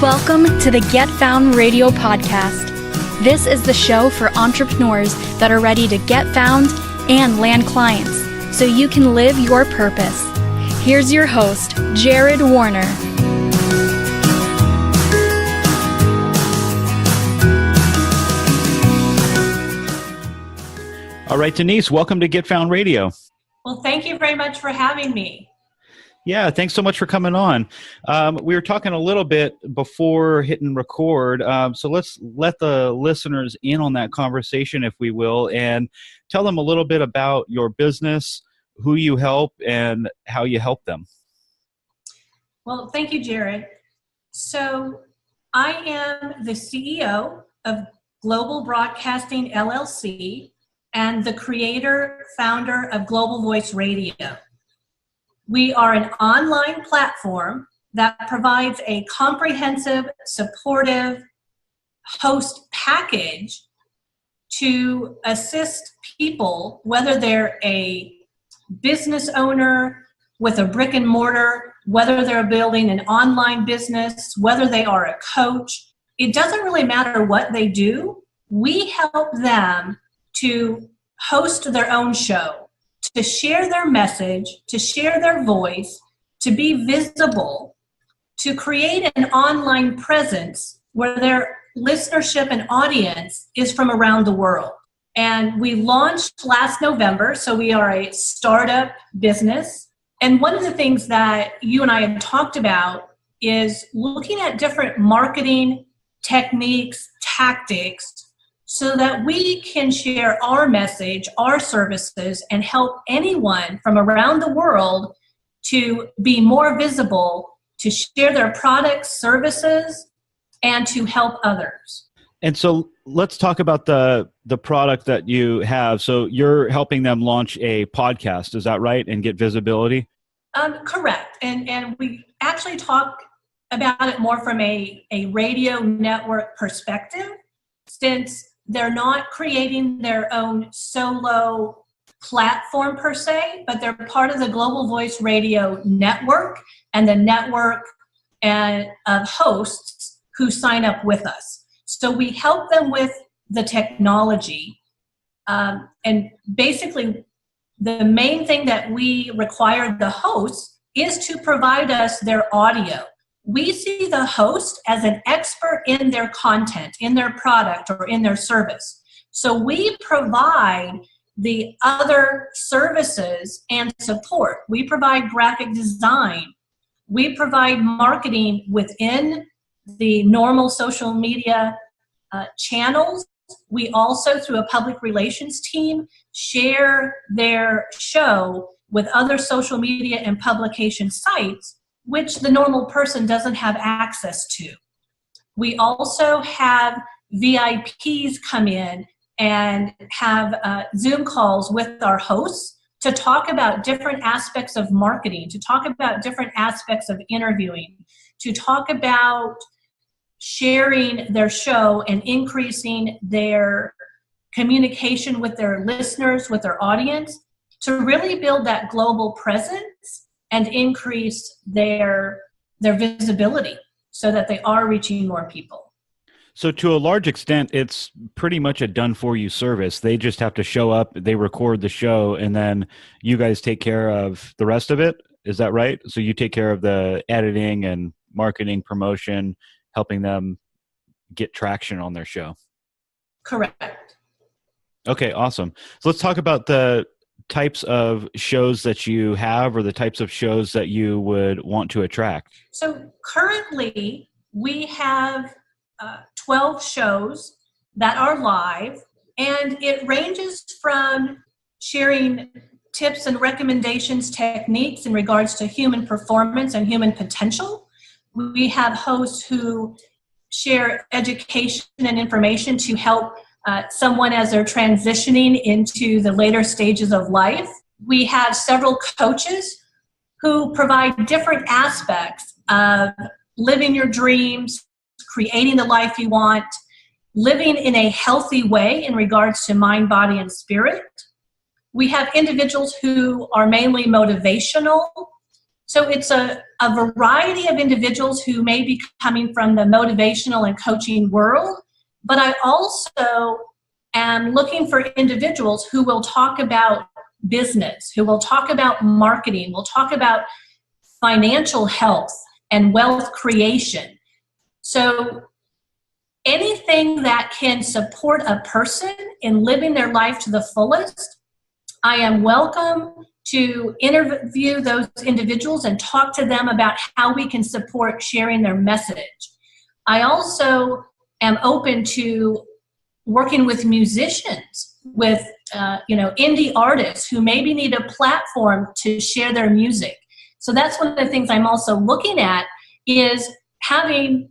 Welcome to the Get Found Radio podcast. This is the show for entrepreneurs that are ready to get found and land clients so you can live your purpose. Here's your host, Jared Warner. All right, Denise, welcome to Get Found Radio. Well, thank you very much for having me. Yeah, thanks so much for coming on. We were talking a little bit before hitting record, so let's let the listeners in on that conversation, if we will, and tell them a little bit about your business, who you help, and how you help them. Well, thank you, Jared. So I am the CEO of Global Broadcasting LLC and the creator, founder of Global Voice Radio. We are an online platform that provides a comprehensive, supportive host package to assist people, whether they're a business owner with a brick and mortar, whether they're building an online business, whether they are a coach. It doesn't really matter what they do. We help them to host their own show, to share their message, to share their voice, to be visible, to create an online presence where their listenership and audience is from around the world. And we launched last November, so we are a startup business. And one of the things that you and I had talked about is looking at different marketing techniques, tactics, so that we can share our message, our services, and help anyone from around the world to be more visible, to share their products, services, and to help others. And so let's talk about the product that you have. So you're helping them launch a podcast, is that right, and get visibility? Correct. And we actually talk about it more from a radio network perspective, since they're not creating their own solo platform per se, but they're part of the Global Voice Radio network and the network of hosts who sign up with us. So we help them with the technology. And basically, the main thing that we require the hosts is to provide us their audio. We see the host as an expert in their content, in their product, or in their service. So we provide the other services and support. We provide graphic design. We provide marketing within the normal social media channels. We also, through a public relations team, share their show with other social media and publication sites, which the normal person doesn't have access to. We also have VIPs come in and have Zoom calls with our hosts to talk about different aspects of marketing, to talk about different aspects of interviewing, to talk about sharing their show and increasing their communication with their listeners, with their audience, to really build that global presence and increase their visibility so that they are reaching more people. So to a large extent, it's pretty much a done-for-you service. They just have to show up, they record the show, and then you guys take care of the rest of it. Is that right? So you take care of the editing and marketing, promotion, helping them get traction on their show. Correct. Okay, awesome. So let's talk about the types of shows that you have, or the types of shows that you would want to attract. So currently we have 12 shows that are live, and it ranges from sharing tips and recommendations, techniques in regards to human performance and human potential. We have hosts who share education and information to help someone as they're transitioning into the later stages of life. We have several coaches who provide different aspects of living your dreams, creating the life you want, living in a healthy way in regards to mind, body, and spirit. We have individuals who are mainly motivational So it's a variety of individuals who may be coming from the motivational and coaching world, but I also am looking for individuals who will talk about business, who will talk about marketing, will talk about financial health and wealth creation. So anything that can support a person in living their life to the fullest, I am welcome to interview those individuals and talk to them about how we can support sharing their message. I also am open to working with musicians, with indie artists who maybe need a platform to share their music. So that's one of the things I'm also looking at, is having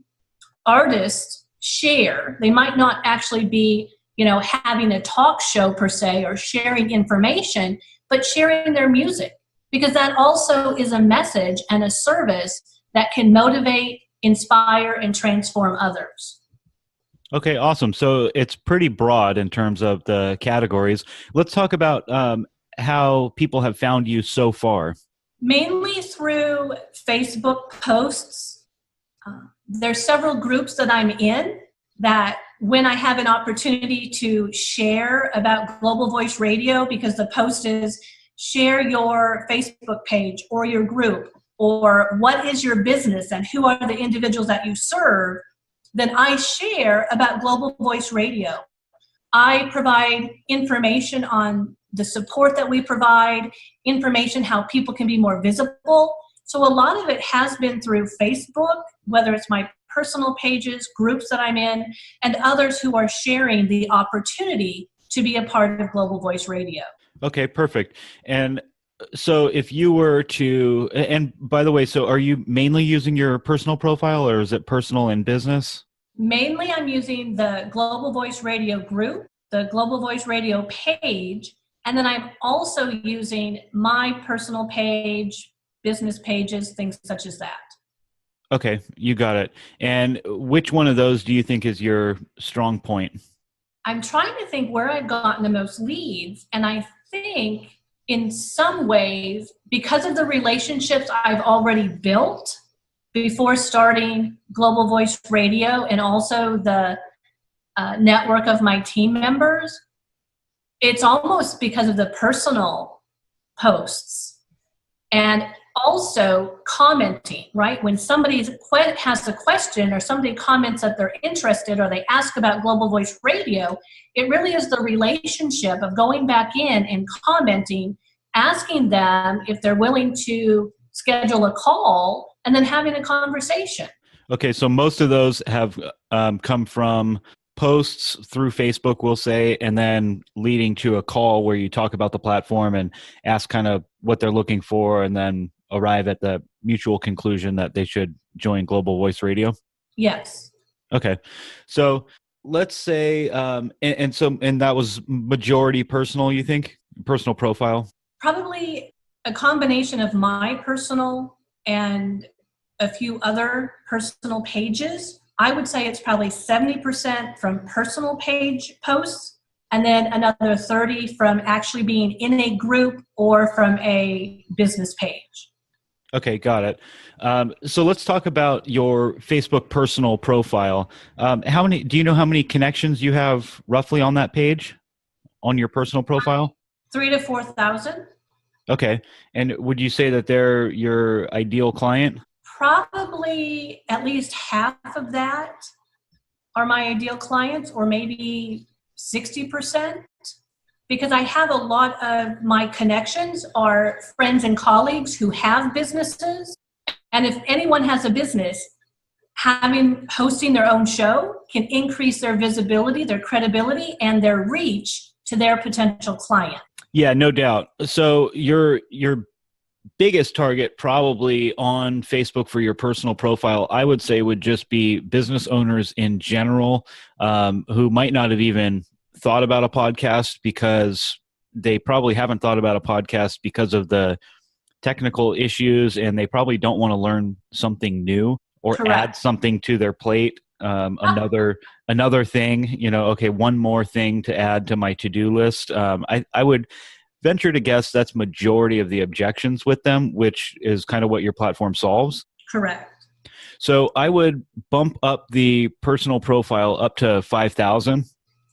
artists share. They might not actually be, having a talk show per se or sharing information, but sharing their music, because that also is a message and a service that can motivate, inspire, and transform others. Okay, awesome. So it's pretty broad in terms of the categories. Let's talk about how people have found you so far. Mainly through Facebook posts. There's several groups that I'm in that when I have an opportunity to share about Global Voice Radio, because the post is share your Facebook page or your group, or what is your business and who are the individuals that you serve, then I share about Global Voice Radio. I provide information on the support that we provide, information how people can be more visible. So a lot of it has been through Facebook, whether it's my personal pages, groups that I'm in, and others who are sharing the opportunity to be a part of Global Voice Radio. Okay, perfect. And so if you were to, and by the way, so are you mainly using your personal profile, or is it personal and business? Mainly I'm using the Global Voice Radio group, the Global Voice Radio page, and then I'm also using my personal page, business pages, things such as that. Okay, you got it. And which one of those do you think is your strong point? I'm trying to think where I've gotten the most leads, and I think in some ways, because of the relationships I've already built before starting Global Voice Radio, and also the network of my team members, it's almost because of the personal posts. And also commenting, right? When somebody has a question, or somebody comments that they're interested, or they ask about Global Voice Radio, it really is the relationship of going back in and commenting, asking them if they're willing to schedule a call, and then having a conversation. Okay, so most of those have come from posts through Facebook, we'll say, and then leading to a call where you talk about the platform and ask kind of what they're looking for, and then arrive at the mutual conclusion that they should join Global Voice Radio? Yes. Okay. So let's say, and that was majority personal, you think? Personal profile? Probably a combination of my personal and a few other personal pages. I would say it's probably 70% from personal page posts, and then another 30 from actually being in a group or from a business page. Okay, got it. So let's talk about your Facebook personal profile. Do you know how many connections you have roughly on that page, on your personal profile? 3,000 to 4,000. Okay. And would you say that they're your ideal client? Probably at least half of that are my ideal clients, or maybe 60%. Because I have a lot of my connections are friends and colleagues who have businesses. And if anyone has a business, hosting their own show can increase their visibility, their credibility, and their reach to their potential client. Yeah, no doubt. So your biggest target probably on Facebook for your personal profile, I would say, would just be business owners in general, who might not have even thought about a podcast, because they probably haven't thought about a podcast because of the technical issues, and they probably don't want to learn something new or Correct. add something to their plate. Another thing, okay, one more thing to add to my to-do list. I would venture to guess that's majority of the objections with them, which is kind of what your platform solves. Correct. So I would bump up the personal profile up to 5,000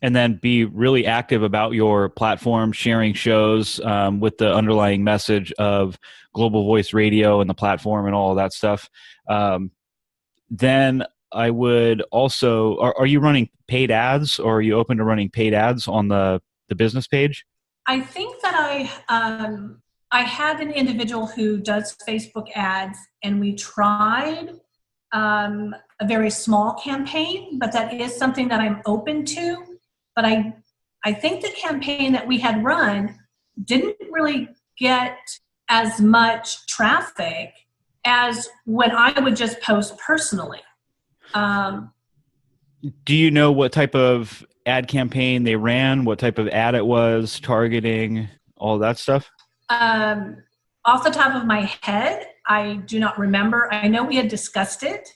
and then be really active about your platform, sharing shows with the underlying message of Global Voice Radio and the platform and all of that stuff. Then I would also, are you running paid ads, or are you open to running paid ads on the business page? I think that I had an individual who does Facebook ads, and we tried a very small campaign, but that is something that I'm open to. But I think the campaign that we had run didn't really get as much traffic as when I would just post personally. Do you know what type of ad campaign they ran, what type of ad it was, targeting, all that stuff? Off the top of my head, I do not remember. I know we had discussed it,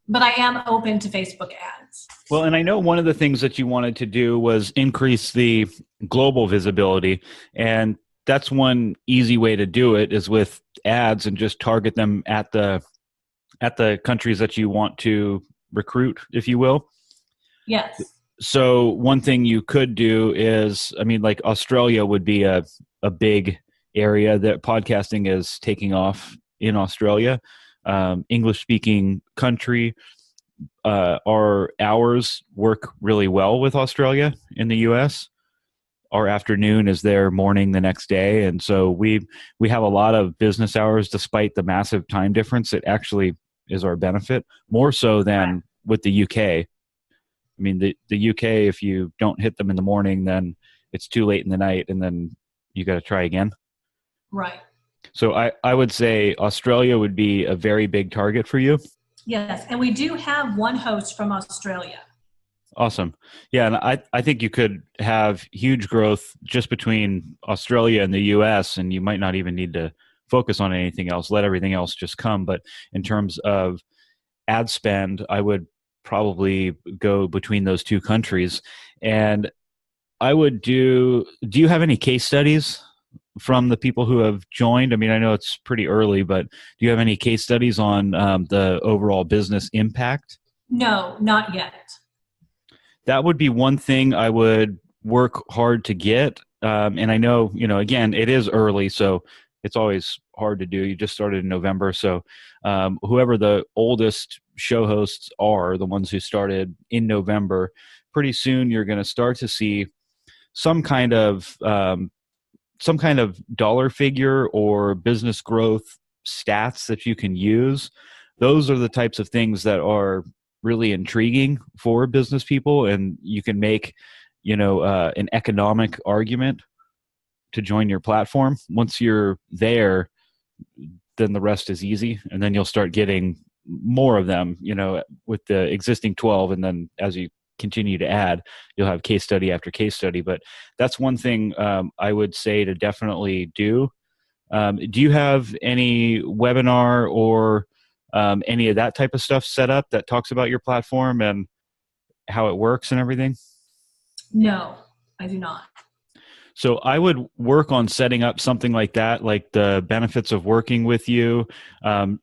but I am open to Facebook ads. Well, and I know one of the things that you wanted to do was increase the global visibility, and that's one easy way to do it is with ads and just target them at the countries that you want to recruit, if you will. Yes. So one thing you could do is, I mean, like Australia would be a big area that podcasting is taking off in Australia. English-speaking country. Our hours work really well with Australia in the U.S. Our afternoon is their morning the next day, and so we have a lot of business hours despite the massive time difference. It actually is our benefit, more so than with the UK. I mean, the UK, if you don't hit them in the morning, then it's too late in the night, and then you got to try again. Right. So I would say Australia would be a very big target for you. Yes, and we do have one host from Australia. Awesome. Yeah, and I think you could have huge growth just between Australia and the US, and you might not even need to focus on anything else. Let everything else just come. But in terms of ad spend, I would probably go between those two countries. And I would do you have any case studies from the people who have joined? I mean, I know it's pretty early, but do you have any case studies on the overall business impact? No, not yet. That would be one thing I would work hard to get. And I know, again, it is early, so it's always hard to do. You just started in November. So whoever the oldest show hosts are, the ones who started in November, pretty soon you're going to start to see some kind of dollar figure or business growth stats that you can use. Those are the types of things that are really intriguing for business people, and you can make an economic argument to join your platform. Once you're there, then the rest is easy, and then you'll start getting more of them with the existing 12, and then as you continue to add, you'll have case study after case study. But that's one thing I would say to definitely do. Do you have any webinar or any of that type of stuff set up that talks about your platform and how it works and everything? No, I do not. So I would work on setting up something like that, like the benefits of working with you,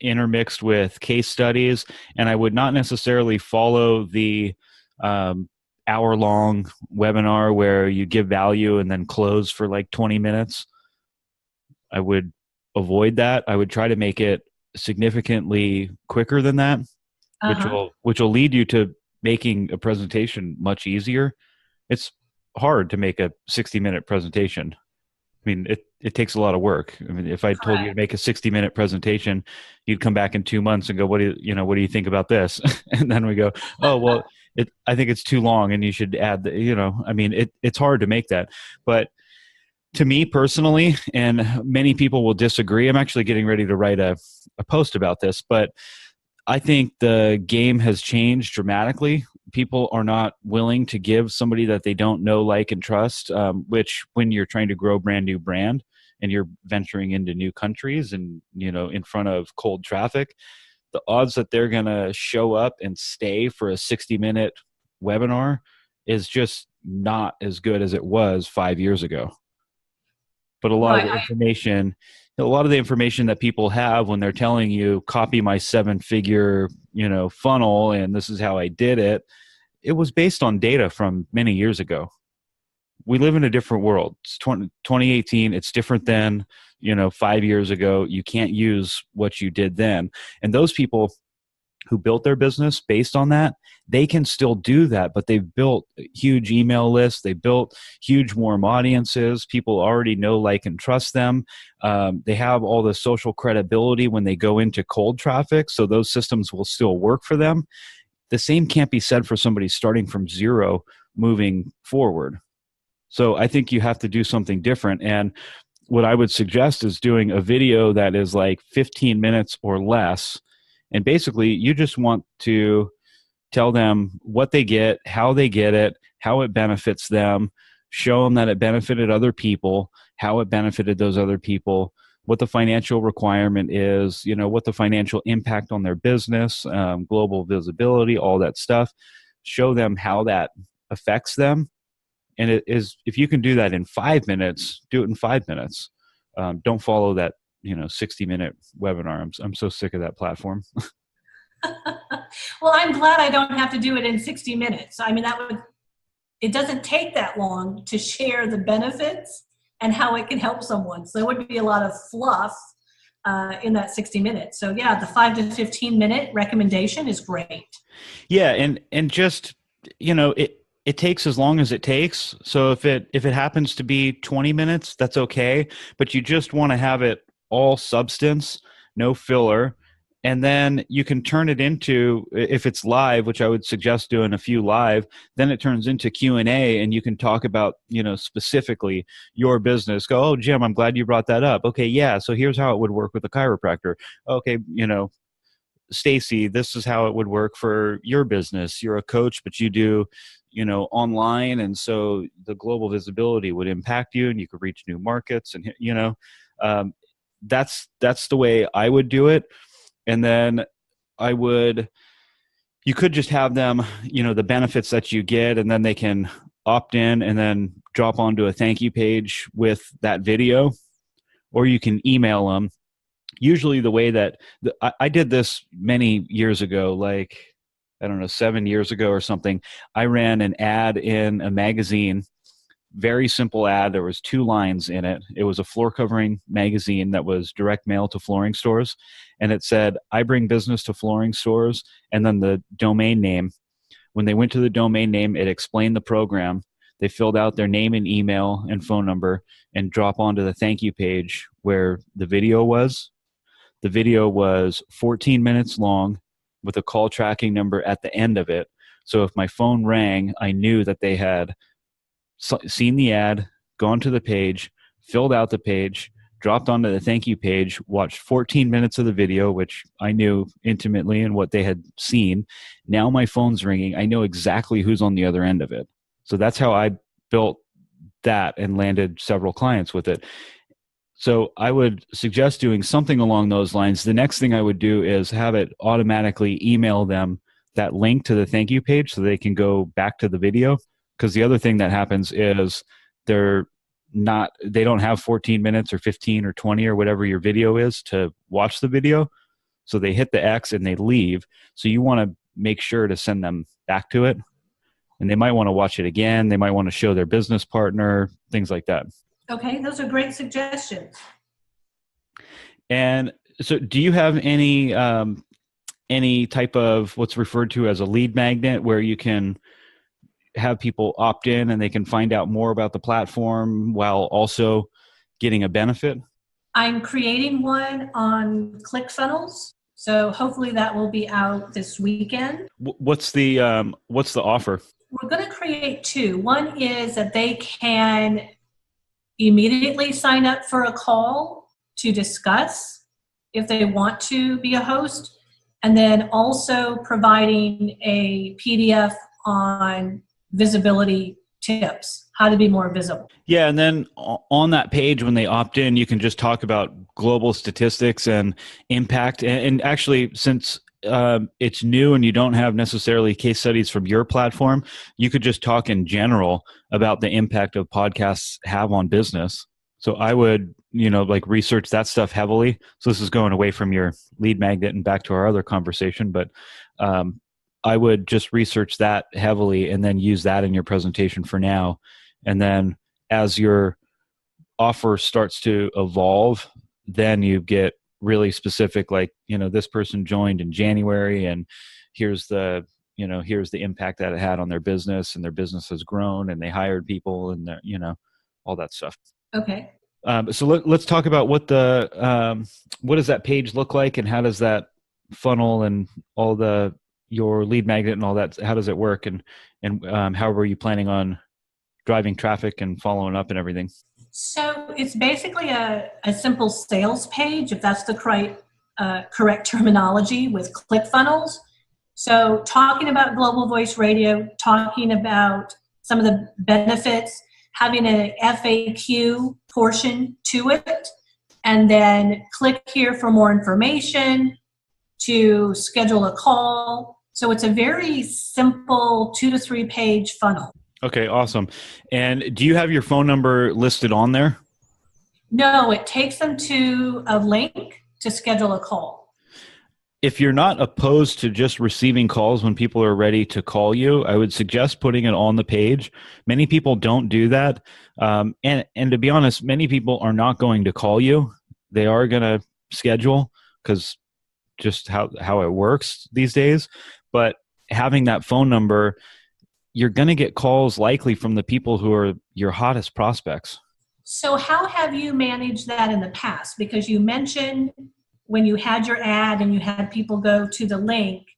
intermixed with case studies. And I would not necessarily follow the hour-long webinar where you give value and then close for like 20 minutes. I would avoid that. I would try to make it significantly quicker than that, which will lead you to making a presentation much easier. It's hard to make a 60-minute presentation. I mean, it takes a lot of work. I mean, if I told you to make a 60-minute presentation, you'd come back in 2 months and go, what do you think about this? And then we go, oh, well, I think it's too long and you should add I mean, it's hard to make that. But to me personally, and many people will disagree, I'm actually getting ready to write a post about this, but I think the game has changed dramatically. People are not willing to give somebody that they don't know, like, and trust, which when you're trying to grow a brand new brand and you're venturing into new countries and, in front of cold traffic, the odds that they're going to show up and stay for a 60-minute webinar is just not as good as it was 5 years ago. But a lot of the information that people have when they're telling you, copy my 7-figure, funnel, and this is how I did it, it was based on data from many years ago. We live in a different world. It's 2018. It's different than, 5 years ago. You can't use what you did then. And those people who built their business based on that, they can still do that, but they've built huge email lists. They built huge warm audiences. People already know, like, and trust them. They have all the social credibility when they go into cold traffic, so those systems will still work for them. The same can't be said for somebody starting from zero, moving forward. So I think you have to do something different. And what I would suggest is doing a video that is like 15 minutes or less. And basically, you just want to tell them what they get, how they get it, how it benefits them, show them that it benefited other people, how it benefited those other people, what the financial requirement is, what the financial impact on their business, global visibility, all that stuff. Show them how that affects them. And it is, if you can do that in 5 minutes, do it in 5 minutes. Don't follow that, 60-minute webinar. I'm so sick of that platform. Well, I'm glad I don't have to do it in 60 minutes. I mean, it doesn't take that long to share the benefits and how it can help someone. So there would be a lot of fluff in that 60 minutes. So yeah, the 5 to 15 minute recommendation is great. Yeah. And just, it takes as long as it takes. So if it happens to be 20 minutes, that's okay. But you just want to have it all substance, no filler. And then you can turn it into, if it's live, which I would suggest doing a few live, then it turns into Q&A, and you can talk about, specifically your business. Go, oh, Jim, I'm glad you brought that up. Okay, yeah, so here's how it would work with a chiropractor. Okay, Stacy, this is how it would work for your business. You're a coach, but you do, online, and so the global visibility would impact you, and you could reach new markets, and that's the way I would do it. And then you could just have them, the benefits that you get, and then they can opt in and then drop onto a thank you page with that video, or you can email them. Usually the way that I did this many years ago, like, I don't know, 7 years ago or something, I ran an ad in a magazine. Very simple ad. There was 2 lines in it. It was a floor covering magazine that was direct mail to flooring stores. And it said, I bring business to flooring stores, and then the domain name. When they went to the domain name, it explained the program. They filled out their name and email and phone number and drop onto the thank you page where the video was. The video was 14 minutes long with a call tracking number at the end of it. So if my phone rang, I knew that they had seen the ad, gone to the page, filled out the page, dropped onto the thank you page, watched 14 minutes of the video, which I knew intimately and what they had seen. Now my phone's ringing. I know exactly who's on the other end of it. So that's how I built that and landed several clients with it. So I would suggest doing something along those lines. The next thing I would do is have it automatically email them that link to the thank you page so they can go back to the video. Because the other thing that happens is they don't have 14 minutes or 15 or 20 or whatever your video is to watch the video. So they hit the X and they leave. So you want to make sure to send them back to it. And they might want to watch it again. They might want to show their business partner, things like that. Okay, those are great suggestions. And so do you have any type of what's referred to as a lead magnet where you can have people opt in and they can find out more about the platform while also getting a benefit? I'm creating one on ClickFunnels, so hopefully that will be out this weekend. What's the offer? We're going to create 2. One is that they can immediately sign up for a call to discuss if they want to be a host, and then also providing a PDF on visibility tips, how to be more visible. Yeah, and then on that page, when they opt in, you can just talk about global statistics and impact. And actually, since it's new and you don't have necessarily case studies from your platform, you could just talk in general about the impact of podcasts have on business. So I would, like research that stuff heavily. So this is going away from your lead magnet and back to our other conversation, but I would just research that heavily and then use that in your presentation for now. And then as your offer starts to evolve, then you get really specific, like, this person joined in January and here's the impact that it had on their business, and their business has grown and they hired people and all that stuff. Okay. So let's talk about what does that page look like, and how does that funnel and all your lead magnet and all that, how does it work, and how are you planning on driving traffic and following up and everything? So it's basically a simple sales page, if that's the correct terminology, with ClickFunnels. So talking about Global Voice Radio, talking about some of the benefits, having an FAQ portion to it, and then click here for more information, to schedule a call. So it's a very simple 2 to 3 page funnel. Okay, awesome. And do you have your phone number listed on there? No, it takes them to a link to schedule a call. If you're not opposed to just receiving calls when people are ready to call you, I would suggest putting it on the page. Many people don't do that. And to be honest, many people are not going to call you. They are going to schedule, because just how it works these days. But having that phone number, you're going to get calls likely from the people who are your hottest prospects. So how have you managed that in the past? Because you mentioned when you had your ad and you had people go to the link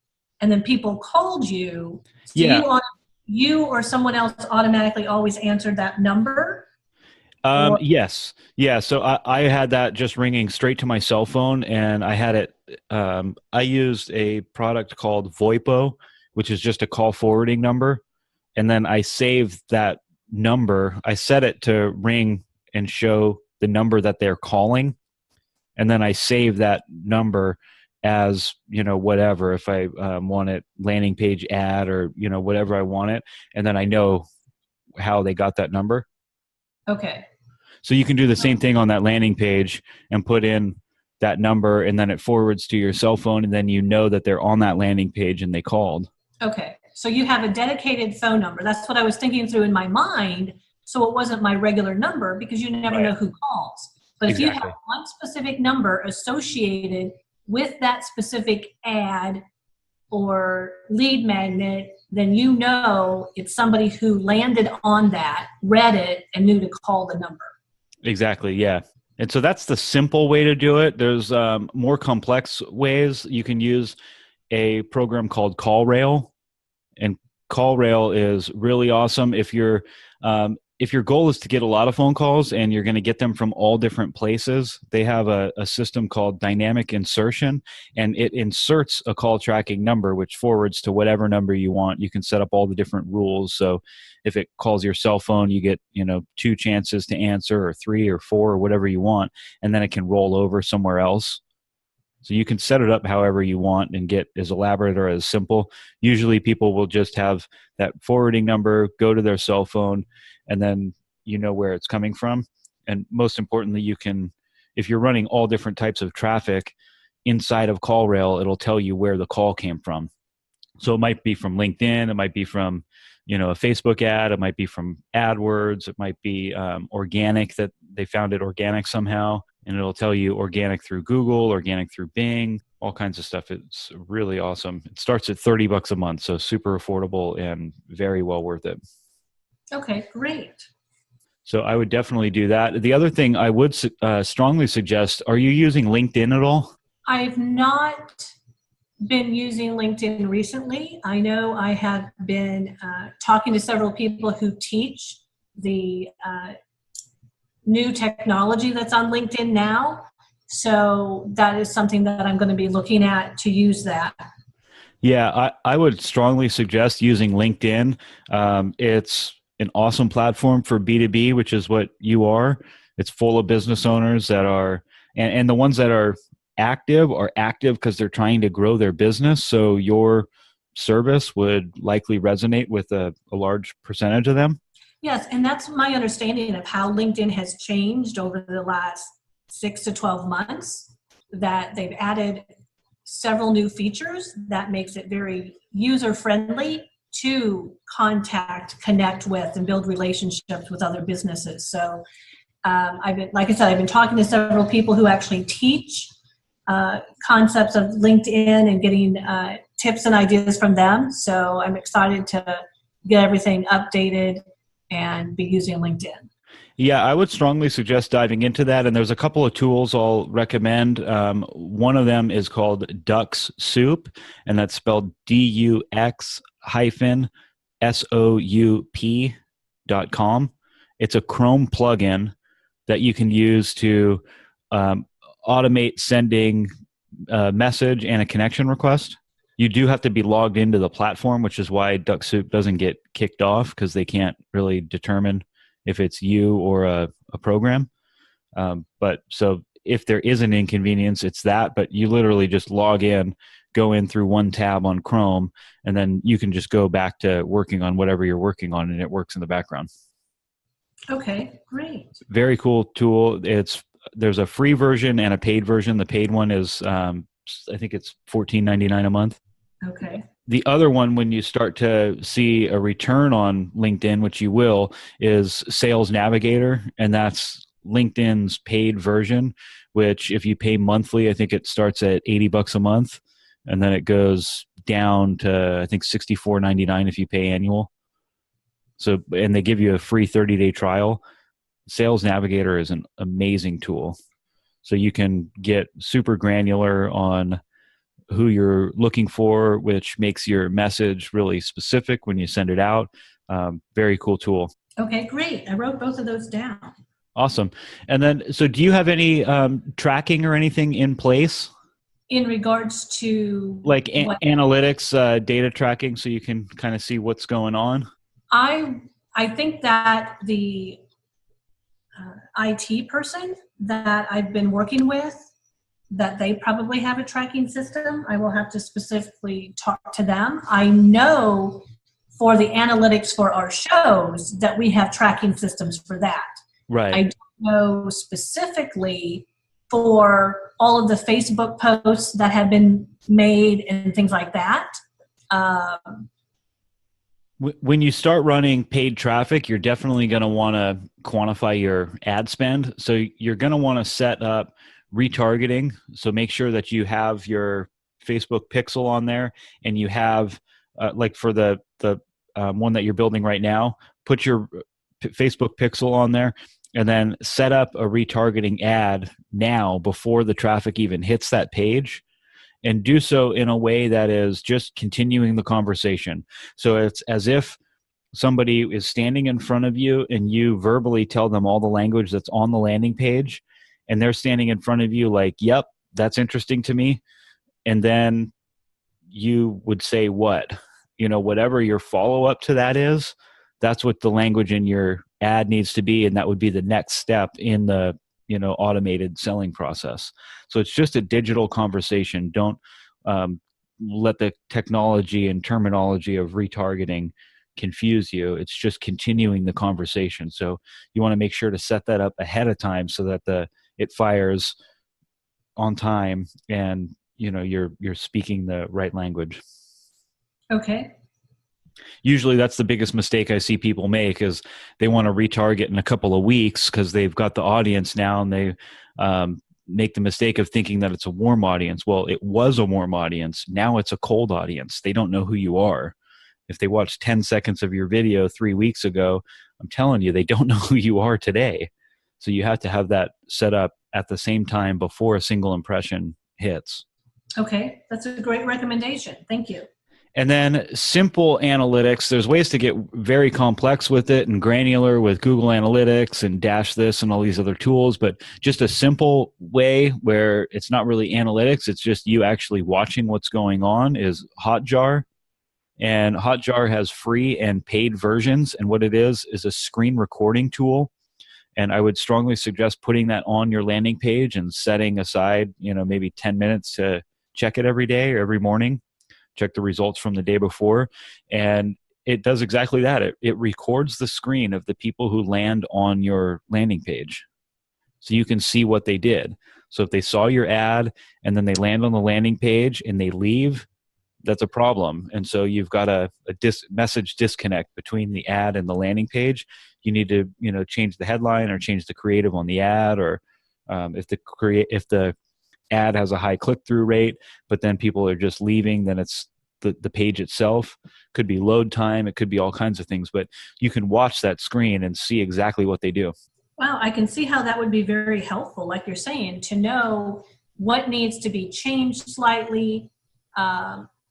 and then people called you, yeah. You or someone else automatically always answered that number? Yes. Yeah. So I had that just ringing straight to my cell phone, and I had it, I used a product called VoIPO, which is just a call forwarding number. And then I saved that number. I set it to ring and show the number that they're calling. And then I save that number as, whatever, if I want it landing page ad or, whatever I want it. And then I know how they got that number. Okay. So you can do the same thing on that landing page and put in that number, and then it forwards to your cell phone, and then that they're on that landing page and they called. Okay. So you have a dedicated phone number. That's what I was thinking through in my mind. So it wasn't my regular number, because you never know who calls. But if you have one specific number associated with that specific ad or lead magnet, then it's somebody who landed on that, read it, and knew to call the number. Exactly, yeah. And so that's the simple way to do it. There's more complex ways. You can use a program called CallRail, and CallRail is really awesome if your goal is to get a lot of phone calls and you're going to get them from all different places. They have a system called dynamic insertion, and it inserts a call tracking number, which forwards to whatever number you want. You can set up all the different rules. So if it calls your cell phone, you get 2 chances to answer, or 3 or 4, or whatever you want, and then it can roll over somewhere else. So you can set it up however you want and get as elaborate or as simple. Usually people will just have that forwarding number, go to their cell phone, and then where it's coming from. And most importantly, you can, if you're running all different types of traffic inside of CallRail, it'll tell you where the call came from. So it might be from LinkedIn, it might be from a Facebook ad, it might be from AdWords, it might be organic, that they found it organic somehow. And it'll tell you organic through Google, organic through Bing, all kinds of stuff. It's really awesome. It starts at $30 a month, so super affordable and very well worth it. Okay, great. So I would definitely do that. The other thing I would strongly suggest, are you using LinkedIn at all? I've not been using LinkedIn recently. I know I have been talking to several people who teach the new technology that's on LinkedIn now. So that is something that I'm going to be looking at to use that. Yeah, I would strongly suggest using LinkedIn. It's an awesome platform for B2B, which is what you are. It's full of business owners that are, and the ones that are active are active because they're trying to grow their business. So your service would likely resonate with a large percentage of them. Yes, and that's my understanding of how LinkedIn has changed over the last 6 to 12 months, that they've added several new features that makes it very user-friendly to contact, connect with, and build relationships with other businesses. So I've been talking to several people who actually teach concepts of LinkedIn and getting tips and ideas from them. So I'm excited to get everything updated and be using LinkedIn. Yeah, I would strongly suggest diving into that. And there's a couple of tools I'll recommend. One of them is called Duck's Soup, and that's spelled DUX-SOUP.com. It's a Chrome plugin that you can use to automate sending a message and a connection request. You do have to be logged into the platform, which is why Duck Soup doesn't get kicked off, because they can't really determine if it's you or a program. But so if there is an inconvenience, it's that. But you literally just log in, go in through one tab on Chrome, and then you can just go back to working on whatever you're working on, and it works in the background. Okay, great. Very cool tool. There's a free version and a paid version. The paid one is, I think it's $14.99 a month. Okay. The other one, when you start to see a return on LinkedIn, which you will, is Sales Navigator. And that's LinkedIn's paid version, which if you pay monthly, I think it starts at $80 a month. And then it goes down to, I think, $64.99 if you pay annual. So, and they give you a free 30-day trial. Sales Navigator is an amazing tool. So you can get super granular on who you're looking for, which makes your message really specific when you send it out. Very cool tool. Okay, great. I wrote both of those down. Awesome. And then, so do you have any tracking or anything in place? In regards to like analytics, data tracking, so you can kind of see what's going on? I think that the IT person that I've been working with, that they probably have a tracking system. I will have to specifically talk to them. I know for the analytics for our shows that we have tracking systems for that. Right. I don't know specifically for all of the Facebook posts that have been made and things like that. When you start running paid traffic, you're definitely going to want to quantify your ad spend. So you're going to want to set up retargeting. So make sure that you have your Facebook pixel on there, and you have like for the one that you're building right now, put your Facebook pixel on there, and then set up a retargeting ad now before the traffic even hits that page. And do so in a way that is just continuing the conversation. So it's as if somebody is standing in front of you and you verbally tell them all the language that's on the landing page, and they're standing in front of you like, yep, that's interesting to me. And then you would say what? Whatever your follow-up to that is, that's what the language in your ad needs to be, and that would be the next step in the automated selling process. So it's just a digital conversation. Don't let the technology and terminology of retargeting confuse you. It's just continuing the conversation. So you want to make sure to set that up ahead of time so that it fires on time, and you're speaking the right language. Okay. Usually that's the biggest mistake I see people make, is they want to retarget in a couple of weeks because they've got the audience now, and they make the mistake of thinking that it's a warm audience. Well, it was a warm audience. Now it's a cold audience. They don't know who you are. If they watched 10 seconds of your video 3 weeks ago, I'm telling you, they don't know who you are today. So you have to have that set up at the same time before a single impression hits. Okay, that's a great recommendation. Thank you. And then simple analytics, there's ways to get very complex with it and granular with Google Analytics and Dash this and all these other tools, but just a simple way where it's not really analytics, it's just you actually watching what's going on, is Hotjar. And Hotjar has free and paid versions, and what it is a screen recording tool. And I would strongly suggest putting that on your landing page and setting aside, maybe 10 minutes to check it every day or every morning, check the results from the day before. And it does exactly that. It records the screen of the people who land on your landing page, so you can see what they did. So if they saw your ad and then they land on the landing page and they leave, that's a problem. And so you've got a message disconnect between the ad and the landing page. You need to, change the headline or change the creative on the ad, or if the ad has a high click-through rate, but then people are just leaving, then it's the page itself. Could be load time. It could be all kinds of things, but you can watch that screen and see exactly what they do. Wow, I can see how that would be very helpful, like you're saying, to know what needs to be changed slightly.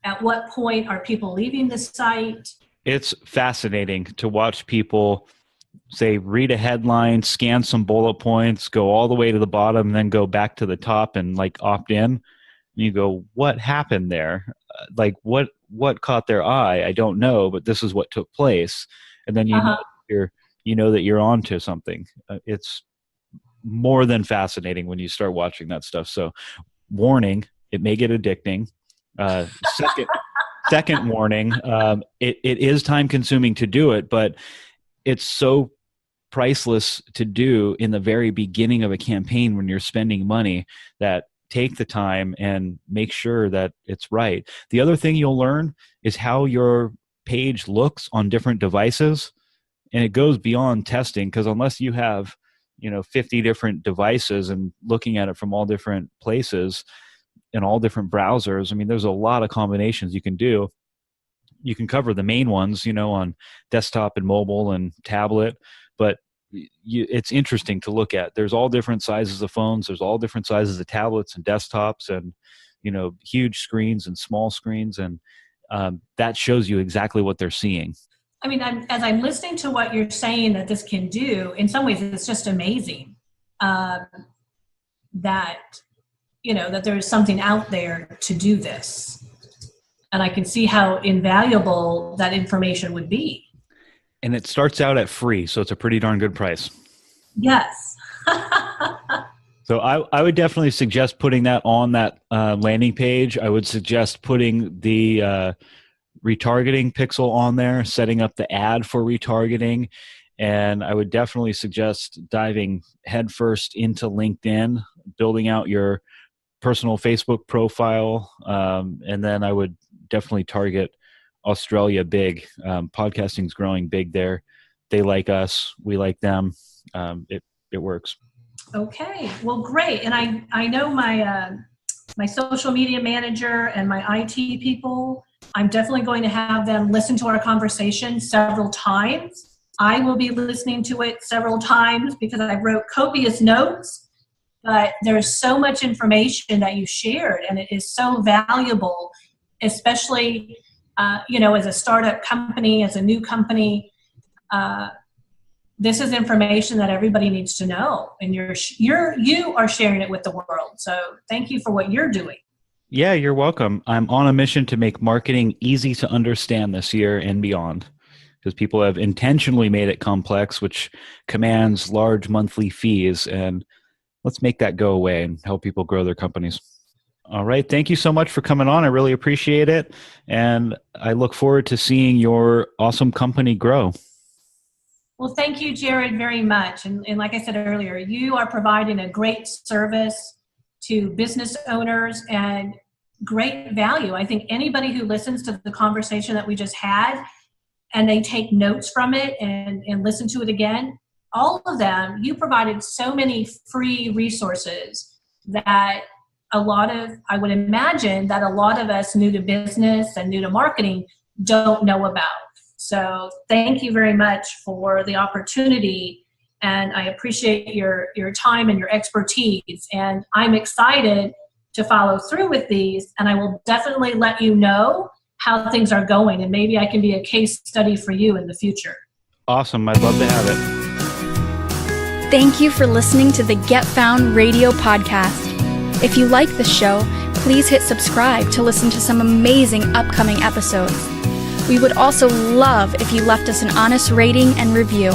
At what point are people leaving the site? It's fascinating to watch people, say, read a headline, scan some bullet points, go all the way to the bottom, and then go back to the top and opt in. And you go, what happened there? What caught their eye? I don't know, but this is what took place. And then you know that you're onto something. It's more than fascinating when you start watching that stuff. So, warning, it may get addicting. Second warning, it is time consuming to do it, but it's so priceless to do in the very beginning of a campaign when you're spending money, that take the time and make sure that it's right. The other thing you'll learn is how your page looks on different devices. And it goes beyond testing, because unless you have, 50 different devices and looking at it from all different places in all different browsers, there's a lot of combinations you can do. You can cover the main ones, on desktop and mobile and tablet, but it's interesting to look at. There's all different sizes of phones. There's all different sizes of tablets and desktops, and, huge screens and small screens. And that shows you exactly what they're seeing. As I'm listening to what you're saying that this can do, in some ways it's just amazing that there's something out there to do this. And I can see how invaluable that information would be. And it starts out at free, so it's a pretty darn good price. Yes. So I would definitely suggest putting that on that landing page. I would suggest putting the retargeting pixel on there, setting up the ad for retargeting. And I would definitely suggest diving headfirst into LinkedIn, building out your personal Facebook profile. And then I would definitely target Australia big. Podcasting's growing big there. They like us. We like them. It works. Okay. Well, great. And I know my social media manager and my IT people, I'm definitely going to have them listen to our conversation several times. I will be listening to it several times because I wrote copious notes, but there's so much information that you shared, and it is so valuable, especially, as a startup company, as a new company. This is information that everybody needs to know, and you are sharing it with the world. So thank you for what you're doing. Yeah, you're welcome. I'm on a mission to make marketing easy to understand this year and beyond, because people have intentionally made it complex, which commands large monthly fees. And let's make that go away and help people grow their companies. All right. Thank you so much for coming on. I really appreciate it. And I look forward to seeing your awesome company grow. Well, thank you, Jared, very much. And like I said earlier, you are providing a great service to business owners and great value. I think anybody who listens to the conversation that we just had and they take notes from it and listen to it again, all of them, you provided so many free resources that I would imagine that a lot of us new to business and new to marketing don't know about. So thank you very much for the opportunity, and I appreciate your time and your expertise, and I'm excited to follow through with these, and I will definitely let you know how things are going, and maybe I can be a case study for you in the future. Awesome. I'd love to have it. Thank you for listening to the Get Found Radio podcast. If you like the show, please hit subscribe to listen to some amazing upcoming episodes. We would also love if you left us an honest rating and review.